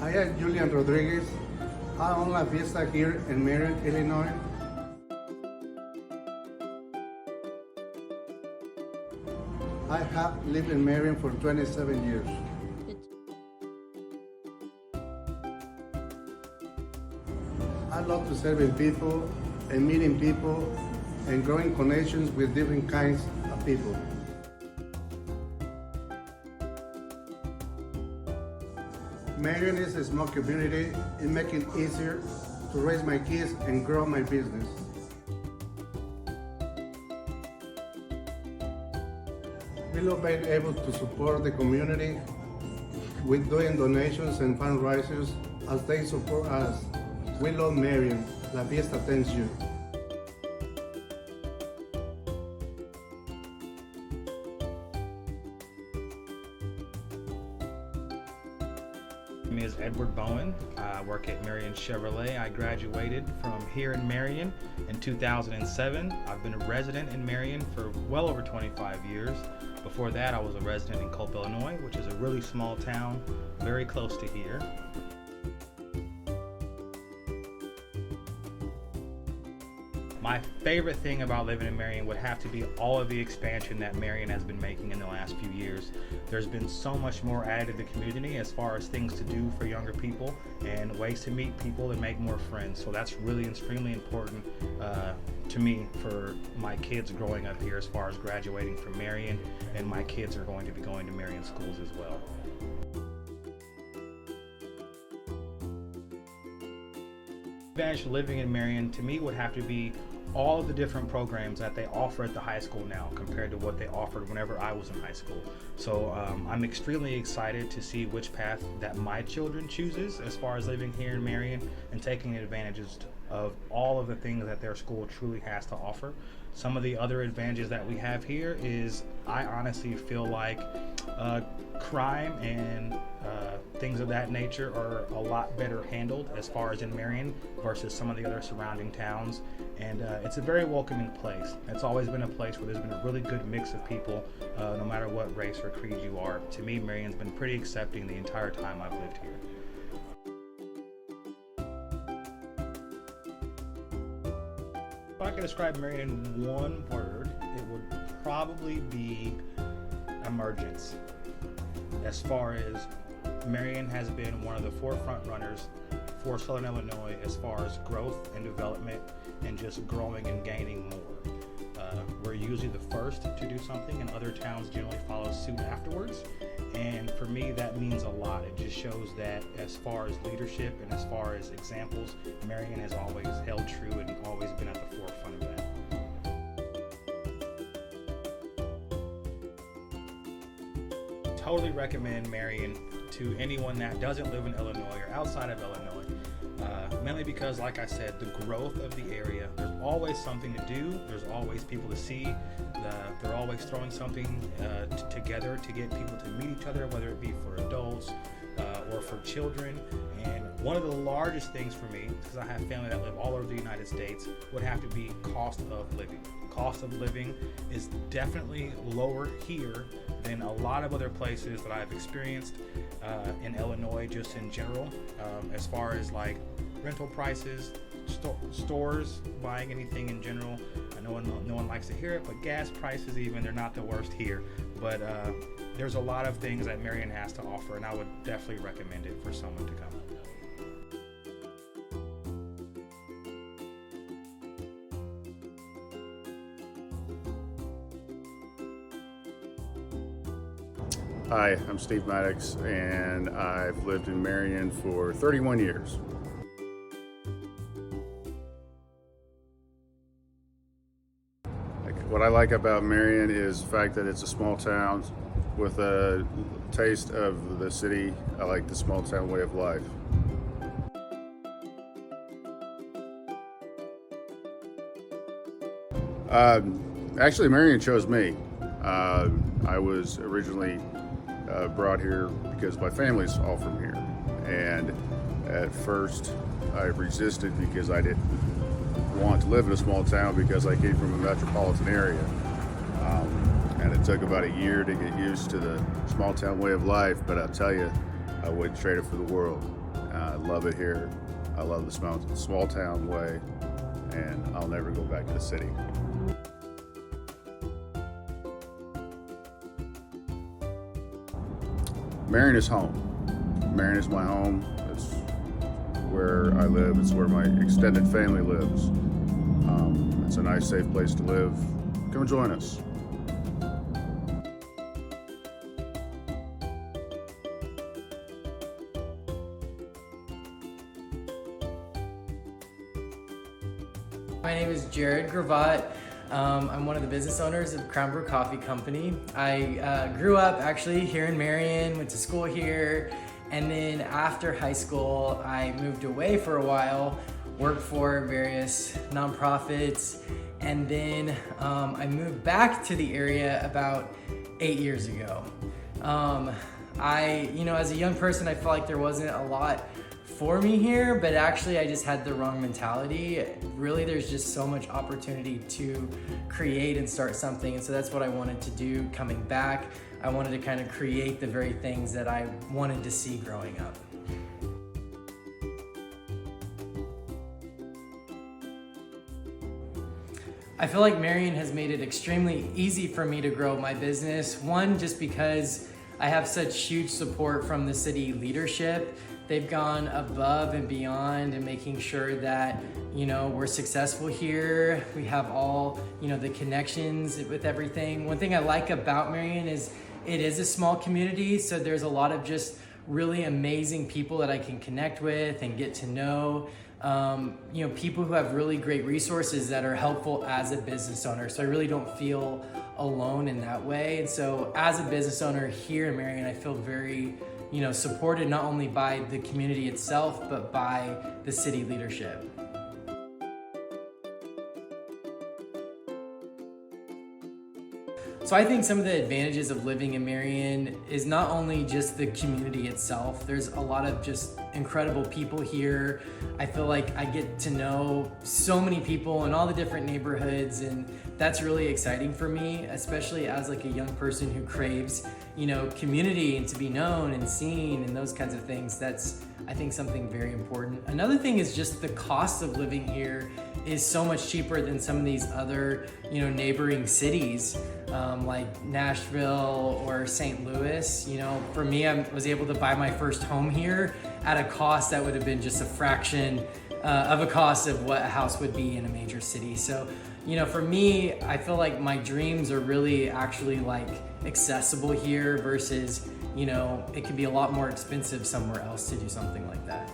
I am Julian Rodriguez. I own La Fiesta here in Marion, Illinois. I have lived in Marion for 27 years. I love to serving people and meeting people and growing connections with different kinds of people. Marion is a small community. It makes it easier to raise my kids and grow my business. We love being able to support the community with doing donations and fundraisers as they support us. We love Marion. La Fiesta thanks you. My name is Edward Bowen. I work at Marion Chevrolet. I graduated from here in Marion in 2007. I've been a resident in Marion for well over 25 years. Before that, I was a resident in Culp, Illinois, which is a really small town, very close to here. My favorite thing about living in Marion would have to be all of the expansion that Marion has been making in the last few years. There's been so much more added to the community as far as things to do for younger people and ways to meet people and make more friends. So that's really extremely important to me for my kids growing up here as far as graduating from Marion, and my kids are going to be going to Marion schools as well. Advantage of living in Marion to me would have to be all of the different programs that they offer at the high school now compared to what they offered whenever I was in high school. So I'm extremely excited to see which path that my children chooses as far as living here in Marion and taking advantages of all of the things that their school truly has to offer. Some of the other advantages that we have here is I honestly feel like crime and things of that nature are a lot better handled as far as in Marion versus some of the other surrounding towns, and it's a very welcoming place. It's always been a place where there's been a really good mix of people, no matter what race or creed you are. To me, Marion's been pretty accepting the entire time I've lived here. If I could describe Marion in one word, it would probably be emergence. As far as Marion has been one of the forefront runners for Southern Illinois as far as growth and development and just growing and gaining more. We're usually the first to do something and other towns generally follow suit afterwards. And for me, that means a lot. It just shows that as far as leadership and as far as examples, Marion has always held true and always been at the forefront of that. Totally recommend Marion to anyone that doesn't live in Illinois or outside of Illinois, mainly because, like I said, the growth of the area, there's always something to do, there's always people to see, they're always throwing something together to get people to meet each other, whether it be for adults or for children. And one of the largest things for me, because I have family that live all over the United States, would have to be cost of living. Cost of living is definitely lower here than a lot of other places that I've experienced in Illinois, just in general, as far as like rental prices, stores, buying anything in general. I know no one likes to hear it, but gas prices even, they're not the worst here. But there's a lot of things that Marion has to offer, and I would definitely recommend it for someone to come. Hi, I'm Steve Maddox, and I've lived in Marion for 31 years. What I like about Marion is the fact that it's a small town with a taste of the city. I like the small town way of life. Actually, Marion chose me. I was originally brought here because my family's all from here, and at first I resisted because I didn't want to live in a small town because I came from a metropolitan area, and it took about a year to get used to the small town way of life, but I'll tell you, I wouldn't trade it for the world. I love it here. I love the small town way, and I'll never go back to the city. Marion is home. Marion is my home. It's where I live. It's where my extended family lives. It's a nice, safe place to live. Come join us. My name is Jared Gravatt. I'm one of the business owners of Crown Brew Coffee Company. I grew up actually here in Marion, went to school here, and then after high school, I moved away for a while, worked for various nonprofits, and then I moved back to the area about 8 years ago. As a young person, I felt like there wasn't a lot for me here, but actually I just had the wrong mentality. Really, there's just so much opportunity to create and start something, and so that's what I wanted to do coming back. I wanted to kind of create the very things that I wanted to see growing up. I feel like Marion has made it extremely easy for me to grow my business. One, just because I have such huge support from the city leadership. They've gone above and beyond in making sure that, we're successful here. We have all, the connections with everything. One thing I like about Marion is it is a small community, so there's a lot of just really amazing people that I can connect with and get to know. People who have really great resources that are helpful as a business owner. So I really don't feel alone in that way. And so as a business owner here in Marion, I feel very, supported not only by the community itself, but by the city leadership. So I think some of the advantages of living in Marion is not only just the community itself. There's a lot of just incredible people here. I feel like I get to know so many people in all the different neighborhoods, and that's really exciting for me, especially as like a young person who craves, community and to be known and seen and those kinds of things. That's, I think, something very important. Another thing is just the cost of living here is so much cheaper than some of these other, neighboring cities, like Nashville or St. Louis. For me, I was able to buy my first home here at a cost that would have been just a fraction of a cost of what a house would be in a major city. So, for me, I feel like my dreams are really actually like accessible here versus, it could be a lot more expensive somewhere else to do something like that.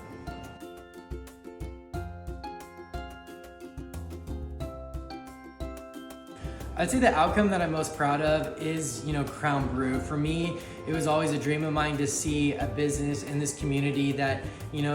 I'd say the outcome that I'm most proud of is, Crown Brew. For me, it was always a dream of mine to see a business in this community that,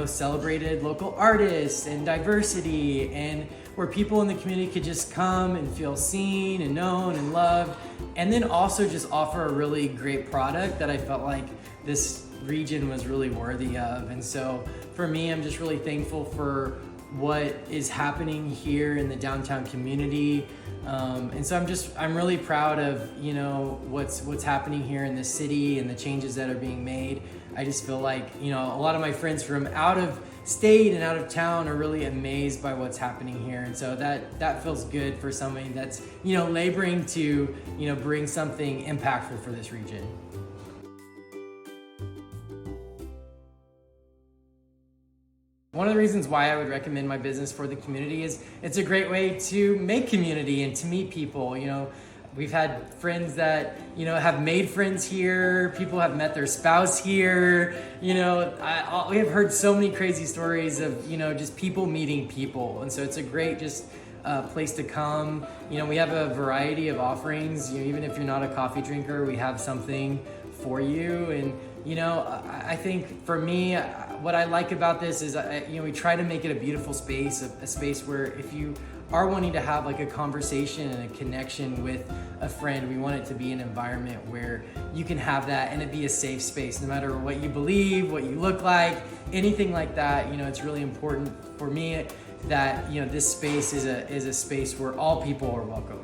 celebrated local artists and diversity, and where people in the community could just come and feel seen and known and loved, and then also just offer a really great product that I felt like this region was really worthy of. And so for me, I'm just really thankful for what is happening here in the downtown community. And so I'm really proud of, what's happening here in the city and the changes that are being made. I just feel like, a lot of my friends from out of state and out of town are really amazed by what's happening here. And so that feels good for somebody that's, laboring to, bring something impactful for this region. One of the reasons why I would recommend my business for the community is it's a great way to make community and to meet people. We've had friends that, have made friends here. People have met their spouse here. We have heard so many crazy stories of, just people meeting people. And so it's a great place to come. We have a variety of offerings. Even if you're not a coffee drinker, we have something for you. And, I think for me, what I like about this is, we try to make it a beautiful space, a space where if you are wanting to have like a conversation and a connection with a friend, we want it to be an environment where you can have that and it be a safe space, no matter what you believe, what you look like, anything like that. It's really important for me that, this space is a space where all people are welcome.